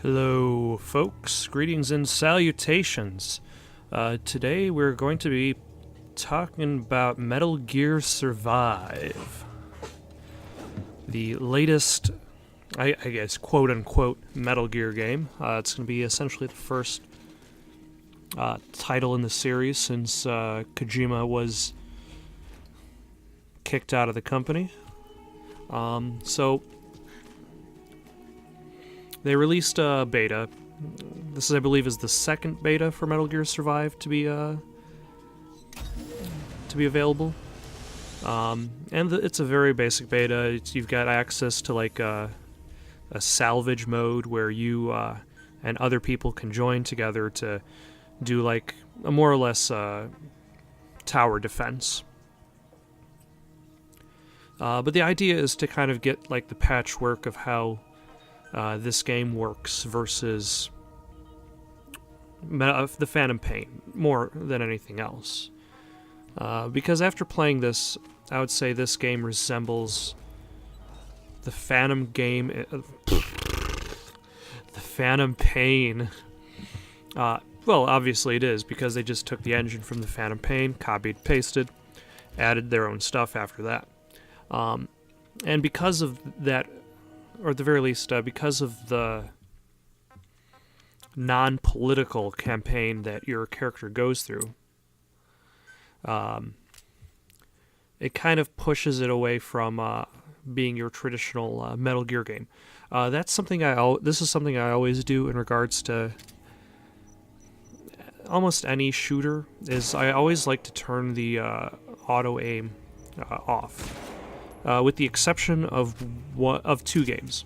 Hello, folks. Greetings and salutations. Today we're going to be talking about Metal Gear Survive. The latest, I guess, quote-unquote Metal Gear game. It's going to be essentially the first title in the series since Kojima was kicked out of the company. So they released a beta. This, I believe, is the second beta for Metal Gear Survive to be available. It's a very basic beta. You've got access to like a salvage mode where you and other people can join together to do like a more or less tower defense. But the idea is to kind of get like the patchwork of how this game works versus the Phantom Pain more than anything else. Because after playing this, I would say this game resembles the Phantom Pain. Well, obviously it is, because they just took the engine from the Phantom Pain, copied, pasted, added their own stuff after that. And because of that, or at the very least, because of the non-political campaign that your character goes through, it kind of pushes it away from being your traditional Metal Gear game. That's something this is something I always do in regards to almost any shooter. Is I always like to turn the auto aim off. With the exception of two games.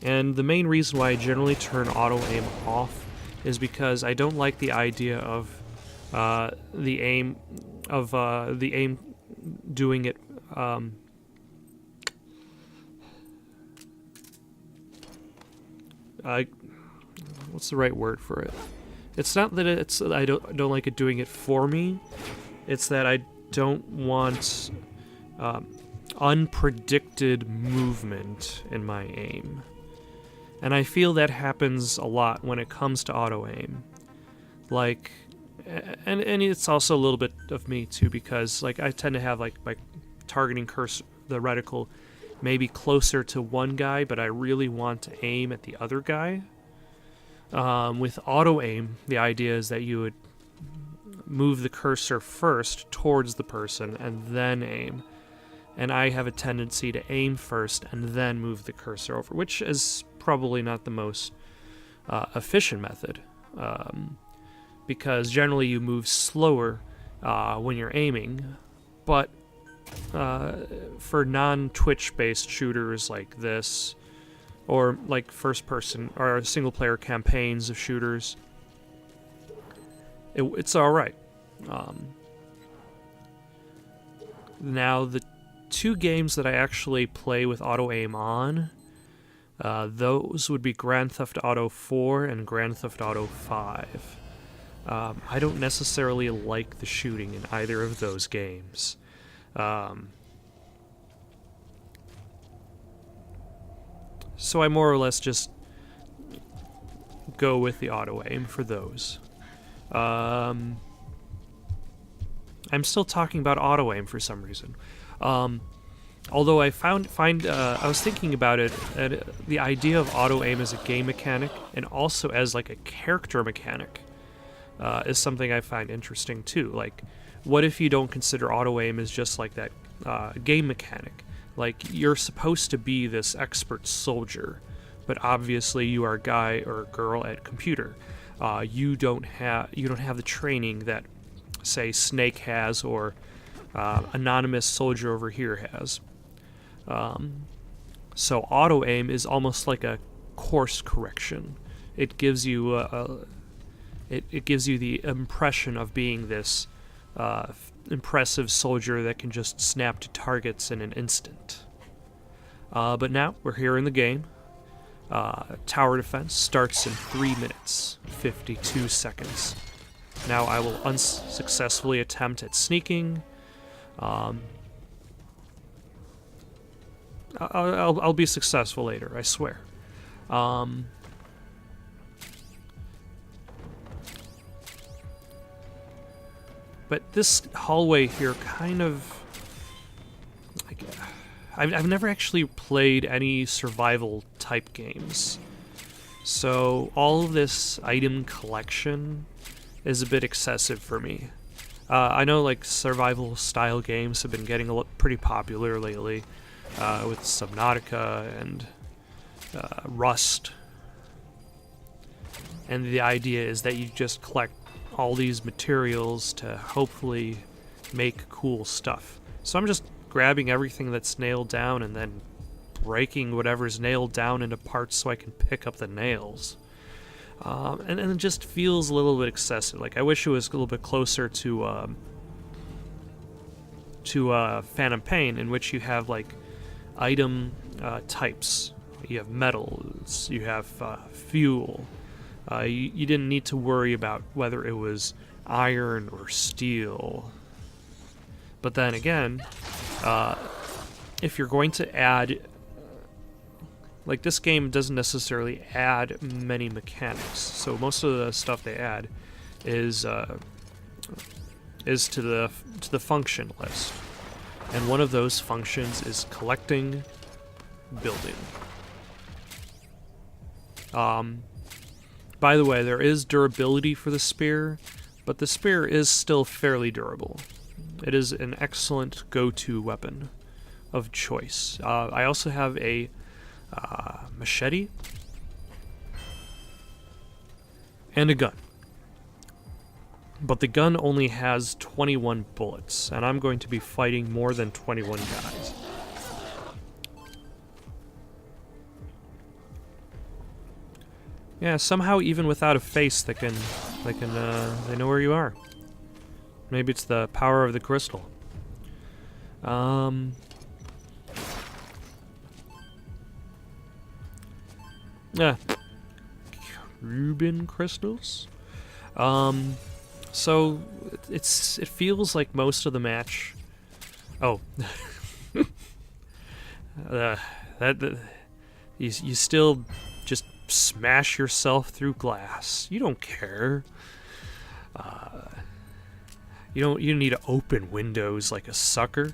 And the main reason why I generally turn auto aim off is because I don't like the idea of the aim doing it what's the right word for it? It's not that I don't like it doing it for me. It's that I don't want unpredicted movement in my aim. And I feel that happens a lot when it comes to auto aim. Like, and it's also a little bit of me too, because like I tend to have like my targeting cursor, the reticle, maybe closer to one guy, but I really want to aim at the other guy. With auto aim, the idea is that you would move the cursor first towards the person and then aim. And I have a tendency to aim first and then move the cursor over, which is probably not the most efficient method, because generally you move slower when you're aiming, but for non-Twitch-based shooters like this, or like first-person or single-player campaigns of shooters, it's alright. Now, the two games that I actually play with auto-aim on, those would be Grand Theft Auto 4 and Grand Theft Auto 5. I don't necessarily like the shooting in either of those games. So I more or less just go with the auto-aim for those. I'm still talking about auto-aim for some reason. Although I I was thinking about it, the idea of auto-aim as a game mechanic and also as like a character mechanic is something I find interesting too. Like, what if you don't consider auto-aim as just like that game mechanic? Like, you're supposed to be this expert soldier, but obviously you are a guy or a girl at computer. You don't have the training that, say, Snake has, or anonymous soldier over here has. So auto-aim is almost like a course correction. It gives you it gives you the impression of being this impressive soldier that can just snap to targets in an instant. But now we're here in the game. Tower defense starts in 3 minutes, 52 seconds. Now I will unsuccessfully attempt at sneaking. I'll be successful later, I swear. But this hallway here kind of... Like, I've never actually played any survival type games. So all of this item collection is a bit excessive for me. I know like survival style games have been getting pretty popular lately, with Subnautica and Rust. And the idea is that you just collect all these materials to hopefully make cool stuff. So I'm just grabbing everything that's nailed down and then breaking whatever's nailed down into parts so I can pick up the nails. And it just feels a little bit excessive. Like, I wish it was a little bit closer to Phantom Pain, in which you have like item types. You have metals, you have fuel. You didn't need to worry about whether it was iron or steel. But then again, if you're going to add... Like, this game doesn't necessarily add many mechanics, so most of the stuff they add is to the function list. And one of those functions is collecting, building. By the way, there is durability for the spear, but the spear is still fairly durable. It is an excellent go-to weapon of choice. I also have a machete and a gun. But the gun only has 21 bullets, and I'm going to be fighting more than 21 guys. Yeah, somehow even without a face, they know where you are. Maybe it's the power of the crystal. Yeah. Rubin crystals? So it feels like most of the match. Oh. You still just smash yourself through glass. You don't care. You don't need to open windows like a sucker.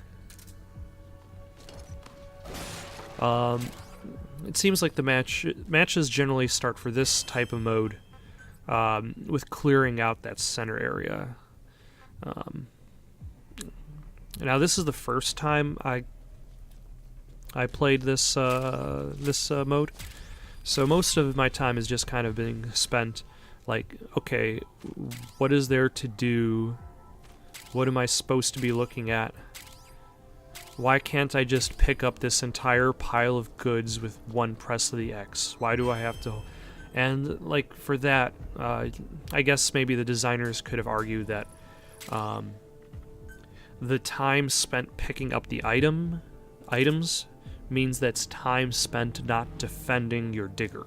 It seems like the matches generally start for this type of mode with clearing out that center area. Now this is the first time I played this mode, so most of my time is just kind of being spent like, okay, what is there to do? What am I supposed to be looking at? Why can't I just pick up this entire pile of goods with one press of the X? Why do I have to... And, like, for that, I guess maybe the designers could have argued that the time spent picking up the items means that's time spent not defending your digger.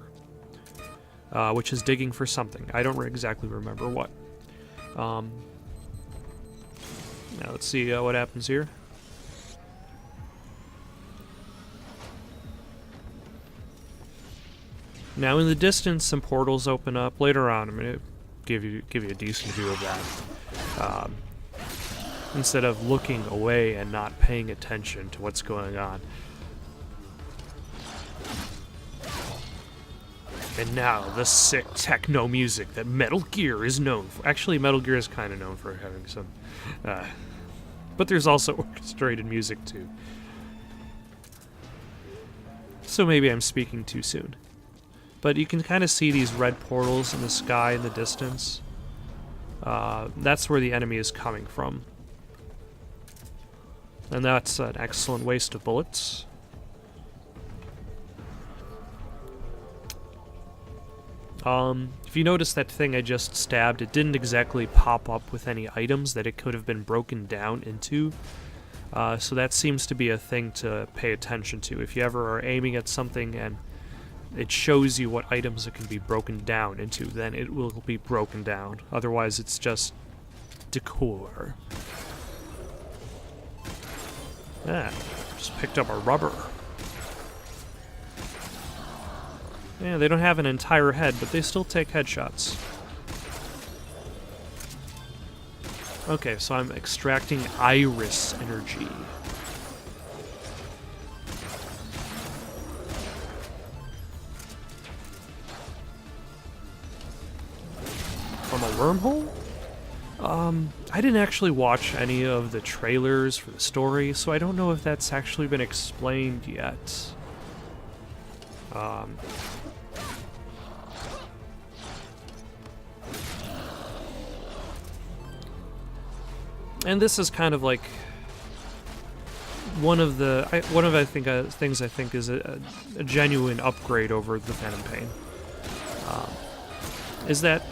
Which is digging for something. I don't exactly remember what. Now let's see what happens here. Now in the distance, some portals open up. Later on, I'm going to give you a decent view of that. Instead of looking away and not paying attention to what's going on. And now, the sick techno music that Metal Gear is known for. Actually, Metal Gear is kind of known for having some... but there's also orchestrated music, too. So maybe I'm speaking too soon. But you can kind of see these red portals in the sky in the distance. That's where the enemy is coming from. And that's an excellent waste of bullets. If you notice that thing I just stabbed, it didn't exactly pop up with any items that it could have been broken down into. So that seems to be a thing to pay attention to. If you ever are aiming at something and it shows you what items it can be broken down into, then it will be broken down. Otherwise, it's just decor. Ah, just picked up a rubber. Yeah, they don't have an entire head, but they still take headshots. Okay, so I'm extracting iris energy. From a wormhole? I didn't actually watch any of the trailers for the story, so I don't know if that's actually been explained yet. And this is kind of like one of things I think is a genuine upgrade over the Phantom Pain. Is that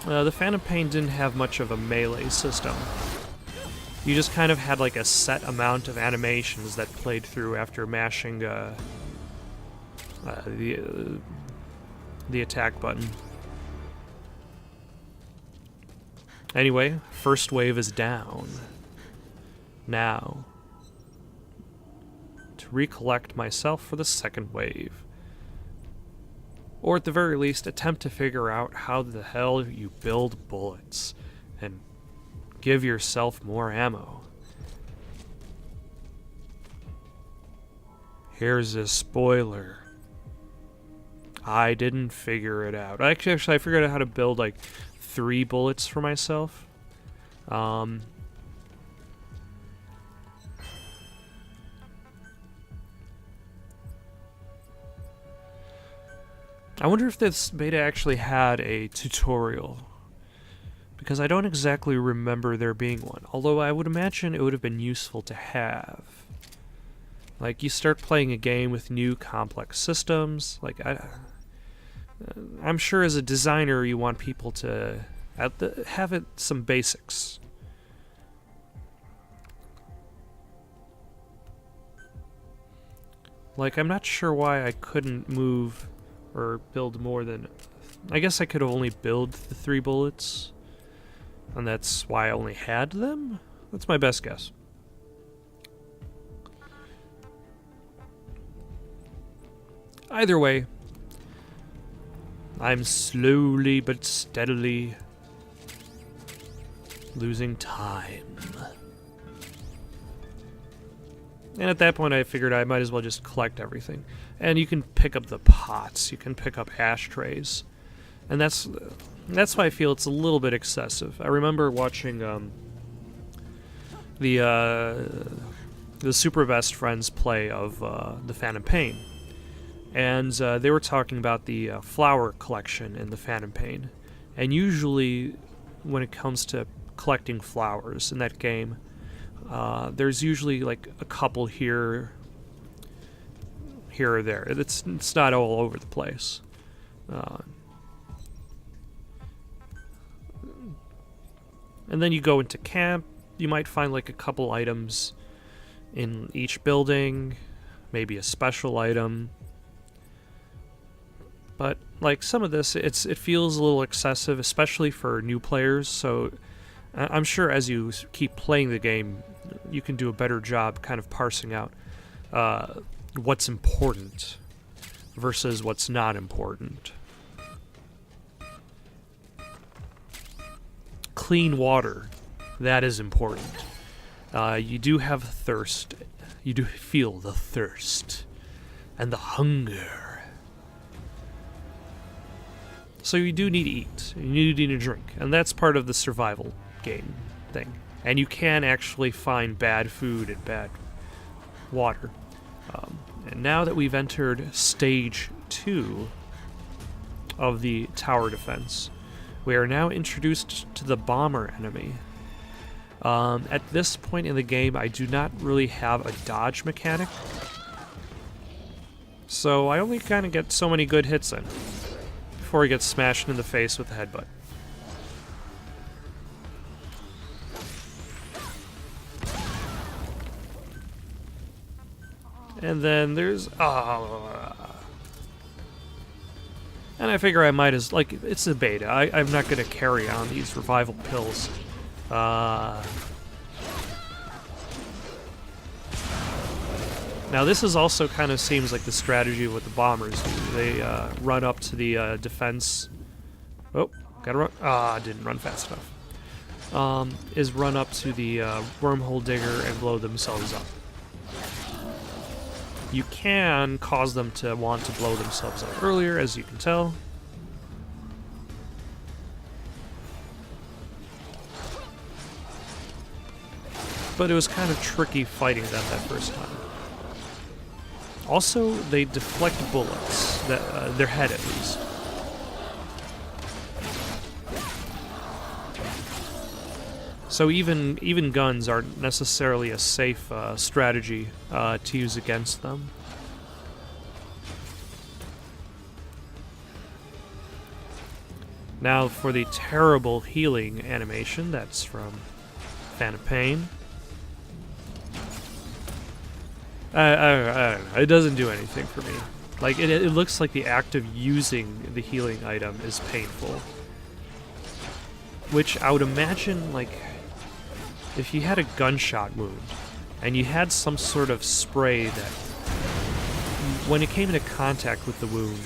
the Phantom Pain didn't have much of a melee system. You just kind of had like a set amount of animations that played through after mashing the attack button. Anyway, first wave is down. Now, to recollect myself for the second wave. Or at the very least, attempt to figure out how the hell you build bullets and give yourself more ammo. Here's a spoiler. I didn't figure it out. Actually, I figured out how to build like 3 bullets for myself. I wonder if this beta actually had a tutorial, because I don't exactly remember there being one, although I would imagine it would have been useful to have. Like, you start playing a game with new complex systems, like, I'm sure as a designer you want people to have some basics. Like, I'm not sure why I couldn't move or build more than... I guess I could only build the 3 bullets, and that's why I only had them? That's my best guess. Either way, I'm slowly but steadily losing time. And at that point I figured I might as well just collect everything. And you can pick up the pots, you can pick up ashtrays. And that's why I feel it's a little bit excessive. I remember watching the Super Best Friends play of the Phantom Pain. And they were talking about the flower collection in the Phantom Pain. And usually when it comes to collecting flowers in that game, there's usually like a couple here or there. It's not all over the place. And then you go into camp, you might find like a couple items in each building, maybe a special item. But like some of this, it feels a little excessive, especially for new players, so I'm sure as you keep playing the game, you can do a better job kind of parsing out what's important versus what's not important. Clean water, that is important. You do have thirst. You do feel the thirst and the hunger. So you do need to eat. You need to drink, and that's part of the survival game thing. And you can actually find bad food and bad water. And now that we've entered stage 2 of the tower defense, we are now introduced to the bomber enemy. At this point in the game, I do not really have a dodge mechanic, so I only kind of get so many good hits in before he gets smashed in the face with a headbutt. And then there's... and I figure I might as... Like, it's a beta. I'm not going to carry on these revival pills. Now this is also kind of seems like the strategy of what the bombers do. They run up to the defense... Oh, gotta run... didn't run fast enough. is run up to the wormhole digger and blow themselves up. You can cause them to want to blow themselves up earlier, as you can tell. But it was kind of tricky fighting them that first time. Also, they deflect bullets, their head at least. So even guns aren't necessarily a safe strategy to use against them. Now for the terrible healing animation, that's from Phantom Pain. I don't know. It doesn't do anything for me. Like, it looks like the act of using the healing item is painful. Which I would imagine, like, if you had a gunshot wound, and you had some sort of spray that, when it came into contact with the wound,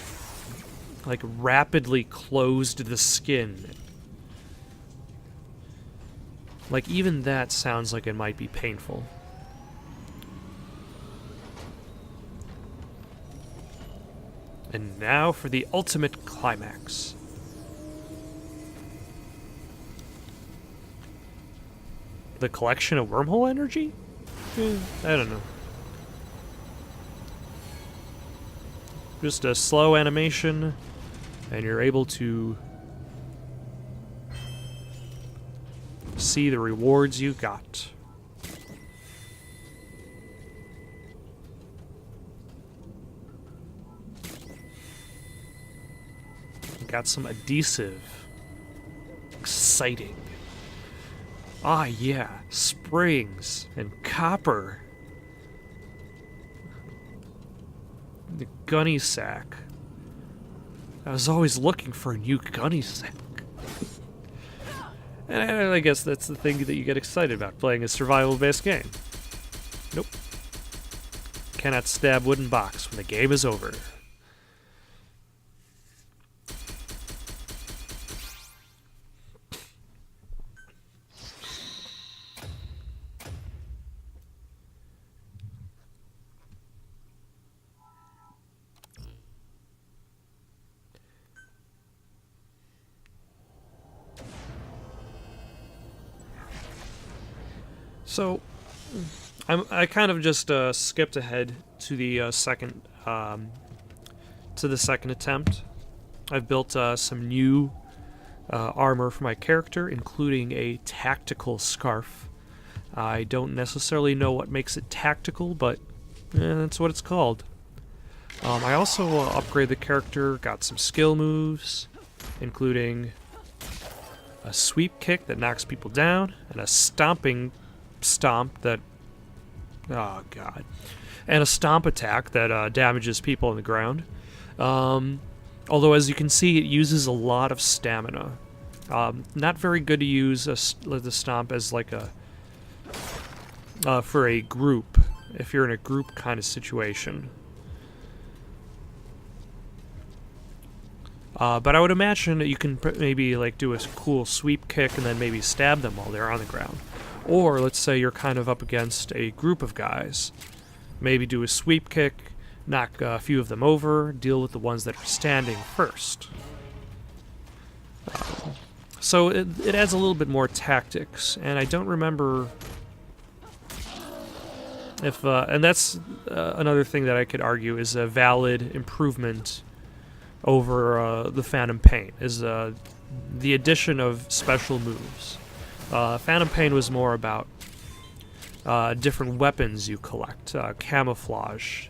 like, rapidly closed the skin. Like, even that sounds like it might be painful. And now for the ultimate climax. The collection of wormhole energy? I don't know. Just a slow animation, and you're able to see the rewards you got. Got some adhesive. Exciting. Ah, yeah. Springs and copper. The gunny sack. I was always looking for a new gunny sack. And I guess that's the thing that you get excited about playing a survival-based game. Nope. Cannot stab wooden box when the game is over. So, I kind of just skipped ahead to the second attempt. I've built some new armor for my character, including a tactical scarf. I don't necessarily know what makes it tactical, but that's what it's called. I also upgraded the character, got some skill moves, including a sweep kick that knocks people down, and a stomping stomp that, oh god, and a stomp attack that damages people on the ground. Although, as you can see, it uses a lot of stamina. Not very good to use the stomp as like a for a group, if you're in a group kind of situation. But I would imagine that you can maybe like do a cool sweep kick and then maybe stab them while they're on the ground. Or let's say you're kind of up against a group of guys. Maybe do a sweep kick, knock a few of them over, deal with the ones that are standing first. So it adds a little bit more tactics, and I don't remember if... and that's another thing that I could argue is a valid improvement over the Phantom Pain, is the addition of special moves. Phantom Pain was more about different weapons you collect, camouflage,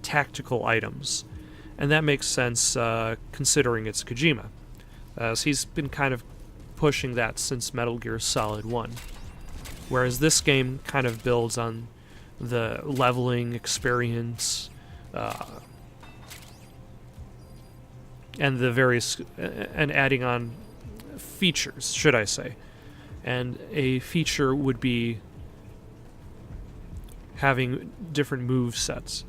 tactical items, and that makes sense considering it's Kojima, as he's been kind of pushing that since Metal Gear Solid 1, whereas this game kind of builds on the leveling experience and the various and adding on features, should I say. And a feature would be having different move sets.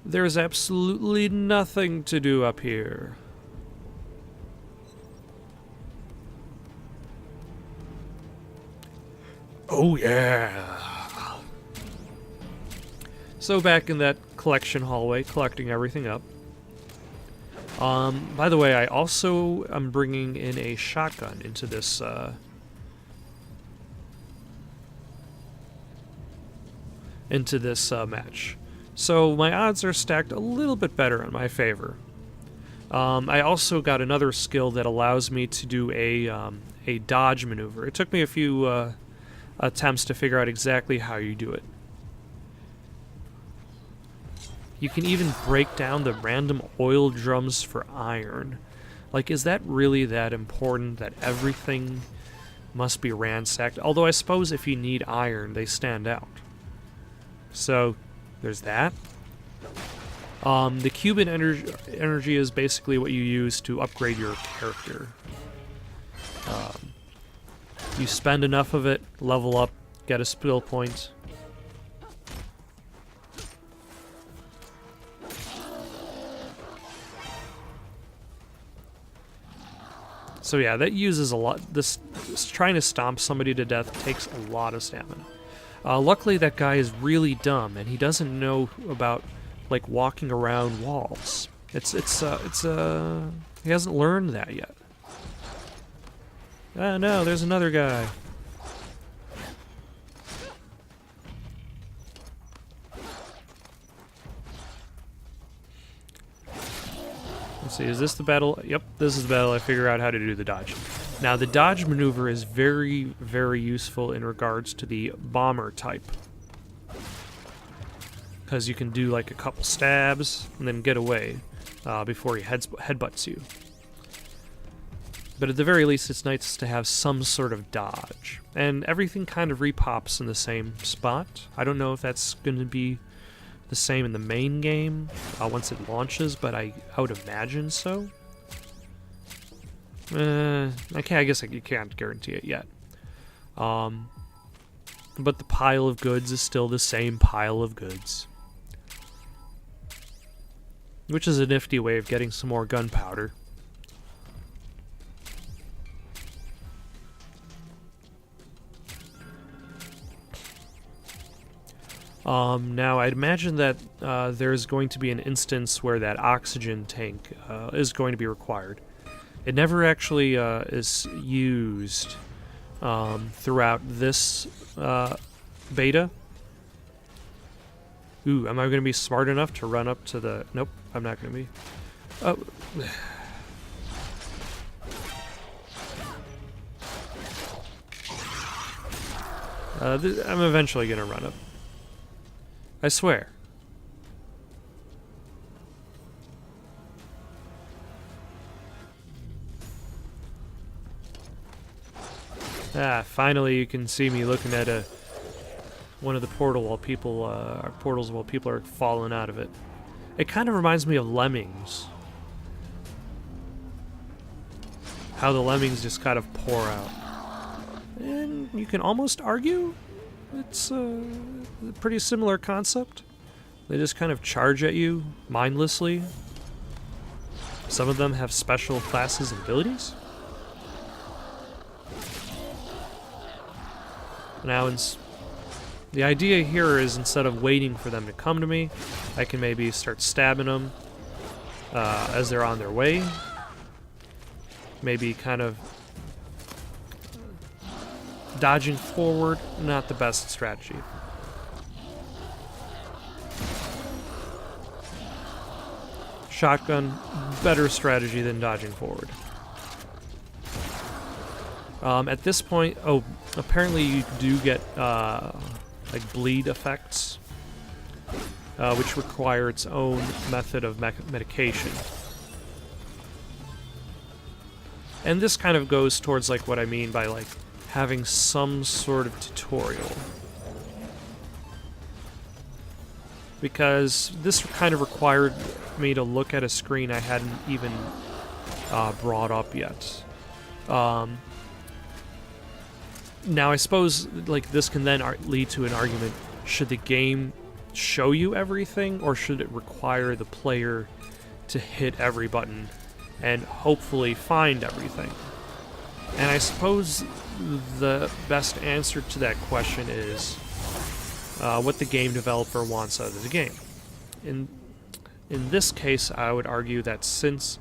There's absolutely nothing to do up here. Oh yeah. So back in that collection hallway, collecting everything up. By the way, I also am bringing in a shotgun into this, match. So my odds are stacked a little bit better in my favor. I also got another skill that allows me to do a dodge maneuver. It took me a few attempts to figure out exactly how you do it. You can even break down the random oil drums for iron. Like, is that really that important that everything must be ransacked? Although I suppose if you need iron, they stand out. So, there's that. The Cuban energy is basically what you use to upgrade your character. You spend enough of it, level up, get a skill point. So yeah, that uses a lot. This trying to stomp somebody to death takes a lot of stamina. Luckily, that guy is really dumb, and he doesn't know about like walking around walls. He hasn't learned that yet. Ah, no, there's another guy. Let's see, is this the battle? Yep, this is the battle. I figure out how to do the dodge. Now, the dodge maneuver is very, very useful in regards to the bomber type. Because you can do like a couple stabs and then get away before he headbutts you. But at the very least, it's nice to have some sort of dodge. And everything kind of repops in the same spot. I don't know if that's going to be the same in the main game once it launches, but I would imagine so. I guess you can't guarantee it yet. But the pile of goods is still the same pile of goods. Which is a nifty way of getting some more gunpowder. Now, I'd imagine that there's going to be an instance where that oxygen tank is going to be required. It never actually is used throughout this beta. Ooh, am I going to be smart enough to run up to the... Nope, I'm not going to be. Oh. I'm eventually going to run up. I swear. Ah, finally you can see me looking at one of the portals while people are falling out of it. It kind of reminds me of Lemmings. How the Lemmings just kind of pour out. And you can almost argue it's a pretty similar concept. They just kind of charge at you mindlessly. Some of them have special classes and abilities. Now, the idea here is instead of waiting for them to come to me, I can maybe start stabbing them as they're on their way. Maybe kind of dodging forward, not the best strategy. Shotgun, better strategy than dodging forward. At this point, apparently you do get like bleed effects, which require its own method of medication. And this kind of goes towards like what I mean by like having some sort of tutorial. Because this kind of required me to look at a screen I hadn't even brought up yet. Now, I suppose like this can then lead to an argument: should the game show you everything, or should it require the player to hit every button and hopefully find everything? And I suppose the best answer to that question is what the game developer wants out of the game. In this case, I would argue that since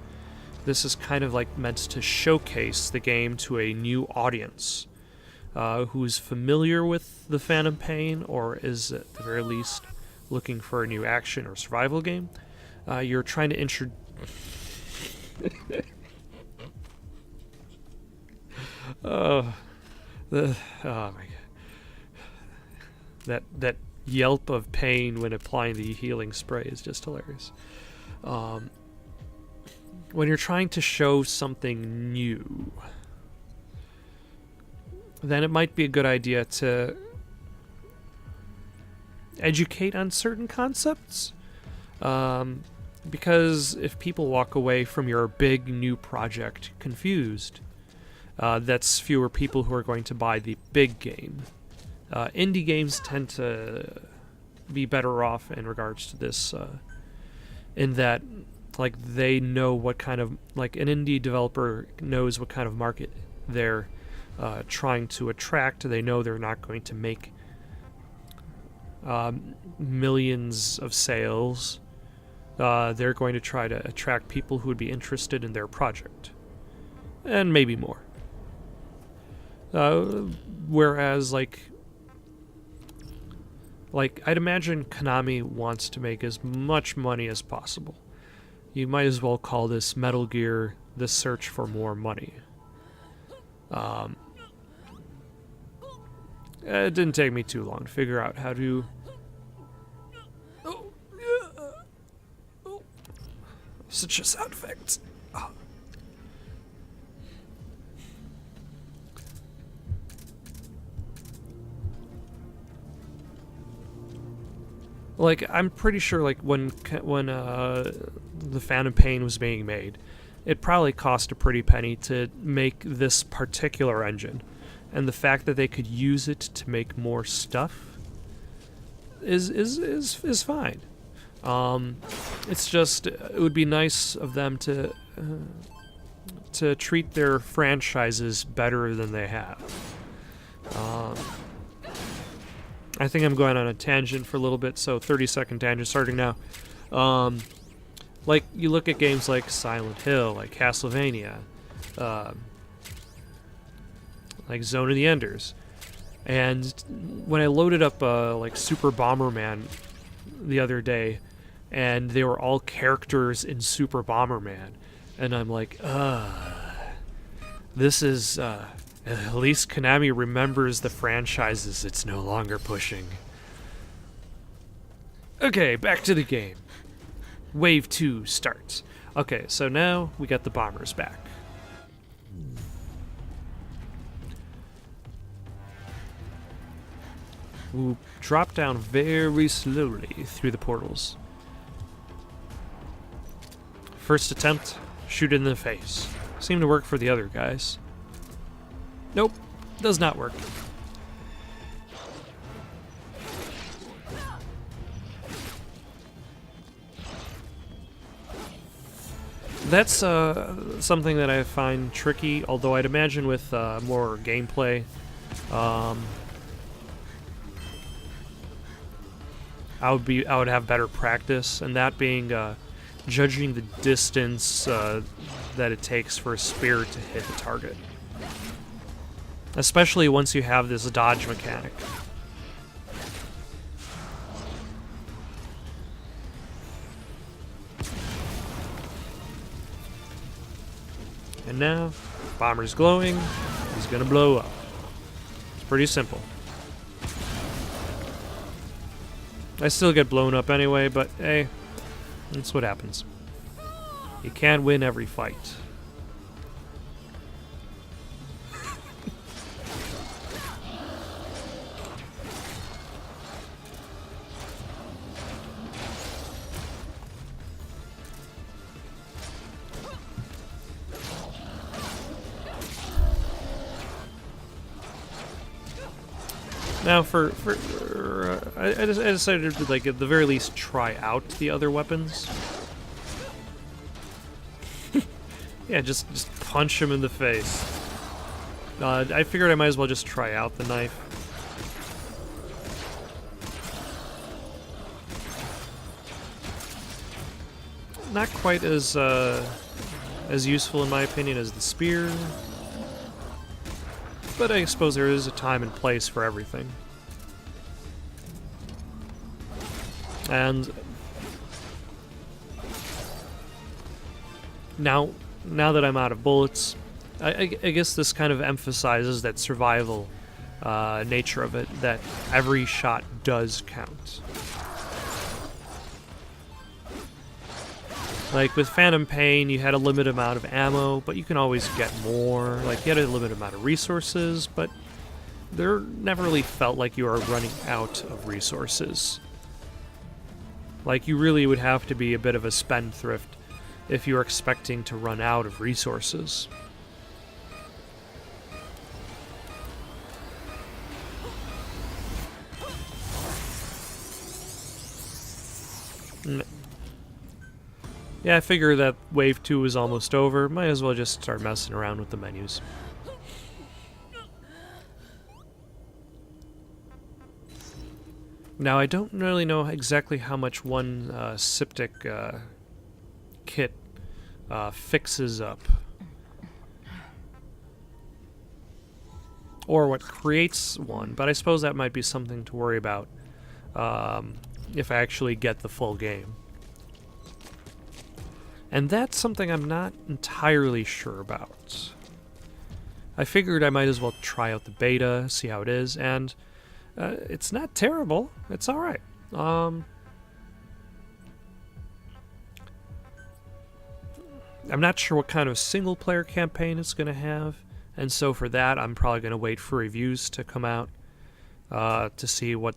this is kind of like meant to showcase the game to a new audience who's familiar with the Phantom Pain, or is at the very least looking for a new action or survival game, you're trying to introduce... oh my god. That yelp of pain when applying the healing spray is just hilarious. When you're trying to show something new, then it might be a good idea to educate on certain concepts. Because if people walk away from your big new project confused, that's fewer people who are going to buy the big game. Indie games tend to be better off in regards to this, in that, like, they know what kind of, like, an indie developer knows what kind of market they're trying to attract. They know they're not going to make millions of sales. They're going to try to attract people who would be interested in their project, and maybe more. Whereas, like I'd imagine Konami wants to make as much money as possible. You might as well call this Metal Gear The Search for More Money. It didn't take me too long to figure out how to... Such a sound effect. Oh. Like, I'm pretty sure, like, when the Phantom Pain was being made, it probably cost a pretty penny to make this particular engine, and the fact that they could use it to make more stuff is fine. It's just, it would be nice of them to treat their franchises better than they have. I think I'm going on a tangent for a little bit, so 30-second tangent starting now. Like, you look at games like Silent Hill, like Castlevania, like Zone of the Enders, and when I loaded up like Super Bomberman the other day, and they were all characters in Super Bomberman, and I'm like, this is, at least Konami remembers the franchises it's no longer pushing. Okay, back to the game. Wave 2 starts. Okay, so now we got the bombers back. We'll drop down very slowly through the portals. First attempt, shoot in the face. Seemed to work for the other guys. Nope, does not work. That's something that I find tricky, although I'd imagine with more gameplay, I would have better practice, and that being judging the distance that it takes for a spear to hit a target. Especially once you have this dodge mechanic. And now, bomber's glowing, he's gonna blow up. It's pretty simple. I still get blown up anyway, but hey, that's what happens. You can't win every fight. Now, I decided to, like, at the very least, try out the other weapons. Yeah, just punch him in the face. I figured I might as well just try out the knife. Not quite as useful in my opinion as the spear, but I suppose there is a time and place for everything. And now that I'm out of bullets, I guess this kind of emphasizes that survival nature of it, that every shot does count. Like with Phantom Pain, you had a limited amount of ammo, but you can always get more. Like you had a limited amount of resources, but there never really felt like you were running out of resources. Like you really would have to be a bit of a spendthrift if you were expecting to run out of resources. Yeah, I figure that Wave 2 is almost over. Might as well just start messing around with the menus. Now, I don't really know exactly how much one Siptic kit fixes up. Or what creates one, but I suppose that might be something to worry about if I actually get the full game. And that's something I'm not entirely sure about. I figured I might as well try out the beta, see how it is, and it's not terrible. It's alright. I'm not sure what kind of single-player campaign it's going to have, and so for that I'm probably going to wait for reviews to come out to see what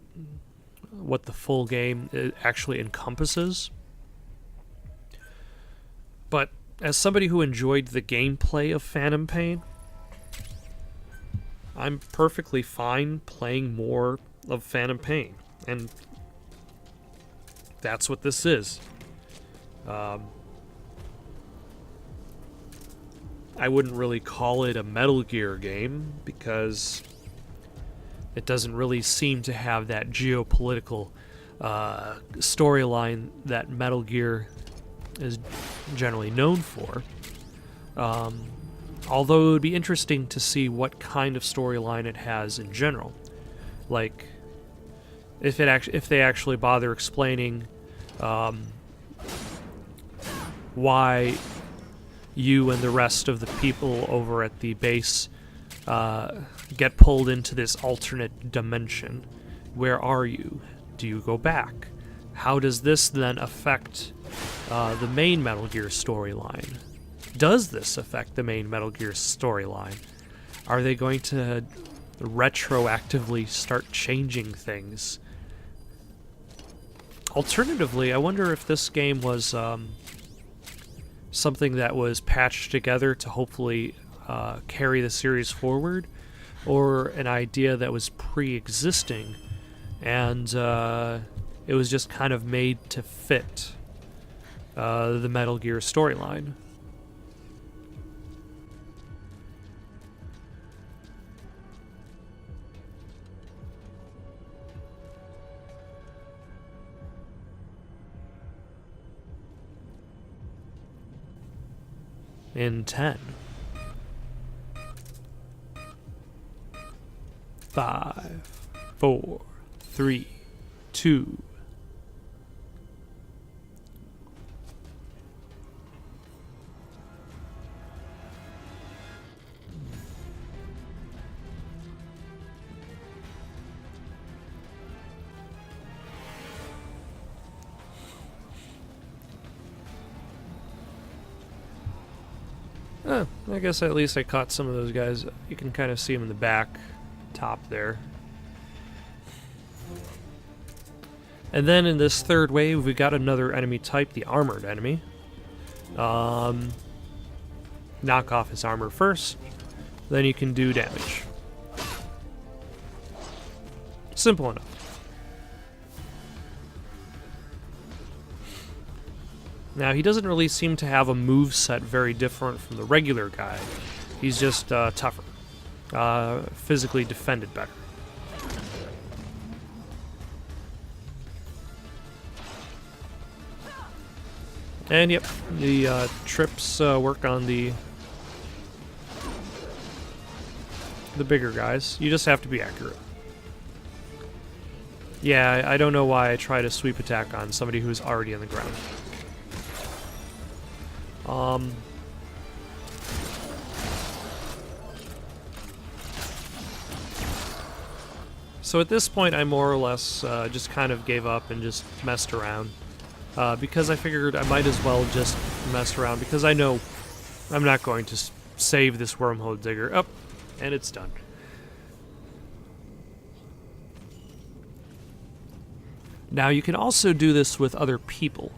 the full game actually encompasses. But as somebody who enjoyed the gameplay of Phantom Pain, I'm perfectly fine playing more of Phantom Pain, and that's what this is. I wouldn't really call it a Metal Gear game because it doesn't really seem to have that geopolitical storyline that Metal Gear is generally known for. Although it would be interesting to see what kind of storyline it has in general. Like, if they actually bother explaining why you and the rest of the people over at the base get pulled into this alternate dimension. Where are you? Do you go back? How does this then affect the main Metal Gear storyline? Does this affect the main Metal Gear storyline? Are they going to retroactively start changing things? Alternatively, I wonder if this game was something that was patched together to hopefully carry the series forward, or an idea that was pre-existing and it was just kind of made to fit the Metal Gear storyline. In 10, 5, 4, 3, 2. I guess at least I caught some of those guys. You can kind of see them in the back, top there. And then in this third wave, we got another enemy type, the armored enemy. Knock off his armor first, then you can do damage. Simple enough. Now, he doesn't really seem to have a moveset very different from the regular guy. He's just tougher. physically defended better. And yep, the trips work on the bigger guys. You just have to be accurate. Yeah, I don't know why I try to sweep attack on somebody who's already on the ground. So at this point, I more or less just kind of gave up and just messed around. Because I figured I might as well just mess around, because I know I'm not going to save this wormhole digger. Up, and it's done. Now you can also do this with other people.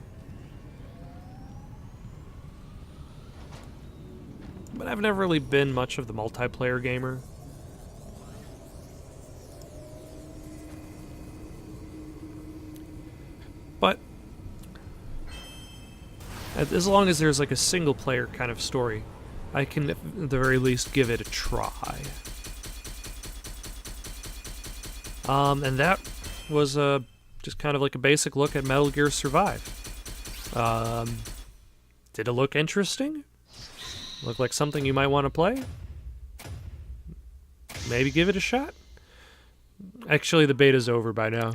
But I've never really been much of the multiplayer gamer. But as long as there's like a single player kind of story, I can at the very least give it a try. And that was just kind of like a basic look at Metal Gear Survive. Did it look interesting? Look like something you might want to play? Maybe give it a shot? Actually, the beta's over by now.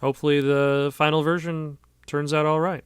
Hopefully the final version turns out alright.